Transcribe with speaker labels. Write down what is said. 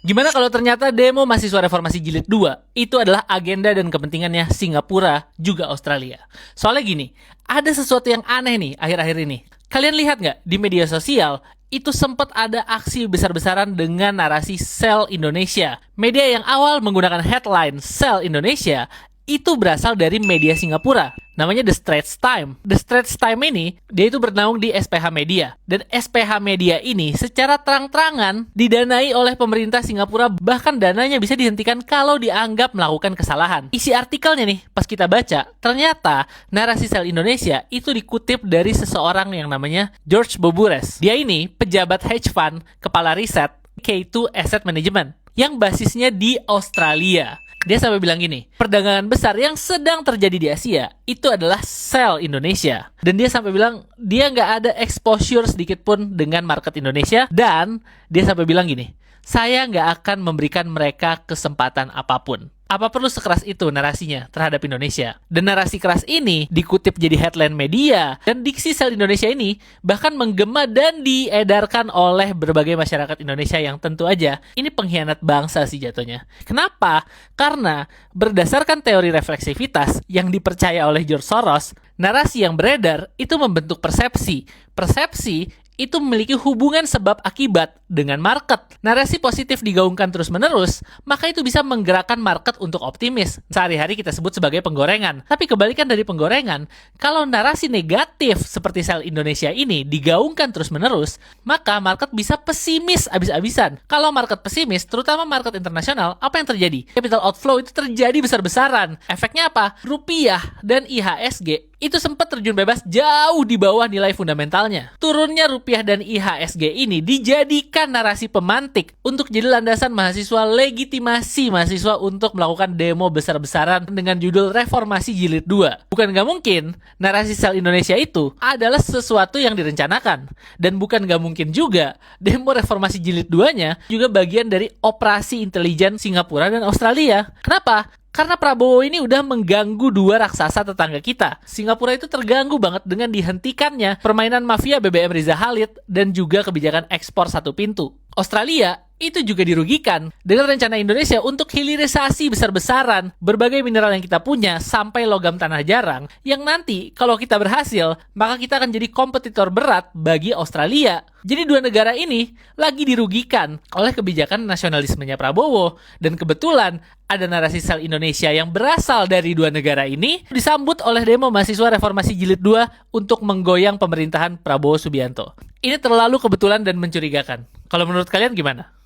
Speaker 1: Gimana kalau ternyata demo mahasiswa reformasi jilid 2 itu adalah agenda dan kepentingannya Singapura juga Australia? Soalnya gini, ada sesuatu yang aneh nih akhir-akhir ini. Kalian lihat nggak di media sosial itu sempat ada aksi besar-besaran dengan narasi Sell Indonesia. Media yang awal menggunakan headline Sell Indonesia itu berasal dari media Singapura. Namanya The Straits Times. The Straits Times ini, dia itu bernaung di SPH Media. Dan SPH Media ini secara terang-terangan didanai oleh pemerintah Singapura, bahkan dananya bisa dihentikan kalau dianggap melakukan kesalahan. Isi artikelnya nih, pas kita baca, ternyata narasi Sell Indonesia itu dikutip dari seseorang yang namanya George Bobures. Dia ini pejabat hedge fund, kepala riset K2 Asset Management, yang basisnya di Australia. Dia sampai bilang gini, perdagangan besar yang sedang terjadi di Asia itu adalah Sell Indonesia. Dan dia sampai bilang dia nggak ada exposure sedikit pun dengan market Indonesia. Dan dia sampai bilang gini, saya nggak akan memberikan mereka kesempatan apapun. Apa perlu sekeras itu narasinya terhadap Indonesia? Dan narasi keras ini dikutip jadi headline media. Dan diksi Sell Indonesia ini bahkan menggema dan diedarkan oleh berbagai masyarakat Indonesia yang tentu aja ini pengkhianat bangsa sih jatuhnya. Kenapa? Karena berdasarkan teori refleksivitas yang dipercaya oleh George Soros, narasi yang beredar itu membentuk persepsi. Persepsi itu memiliki hubungan sebab akibat dengan market. Narasi positif digaungkan terus-menerus, maka itu bisa menggerakkan market untuk optimis. Sehari-hari kita sebut sebagai penggorengan. Tapi kebalikan dari penggorengan, kalau narasi negatif seperti Sell Indonesia ini digaungkan terus-menerus, maka market bisa pesimis abis-abisan. Kalau market pesimis, terutama market internasional, apa yang terjadi? Capital outflow itu terjadi besar-besaran. Efeknya apa? Rupiah dan IHSG itu sempat terjun bebas jauh di bawah nilai fundamentalnya. Turunnya rupiah dan IHSG ini dijadikan narasi pemantik untuk jadi landasan mahasiswa legitimasi mahasiswa untuk melakukan demo besar-besaran dengan judul Reformasi Jilid 2. Bukan gak mungkin, narasi Sell Indonesia itu adalah sesuatu yang direncanakan. Dan bukan gak mungkin juga, demo Reformasi Jilid 2-nya juga bagian dari operasi intelijen Singapura dan Australia. Kenapa? Karena Prabowo ini udah mengganggu dua raksasa tetangga kita. Singapura itu terganggu banget dengan dihentikannya permainan mafia BBM Riza Khalid dan juga kebijakan ekspor satu pintu. Australia itu juga dirugikan dengan rencana Indonesia untuk hilirisasi besar-besaran berbagai mineral yang kita punya sampai logam tanah jarang yang nanti kalau kita berhasil maka kita akan jadi kompetitor berat bagi Australia. Jadi dua negara ini lagi dirugikan oleh kebijakan nasionalismenya Prabowo dan kebetulan ada narasi Sell Indonesia yang berasal dari dua negara ini disambut oleh demo mahasiswa Reformasi Jilid 2 untuk menggoyang pemerintahan Prabowo Subianto. Ini terlalu kebetulan dan mencurigakan. Kalau menurut kalian gimana?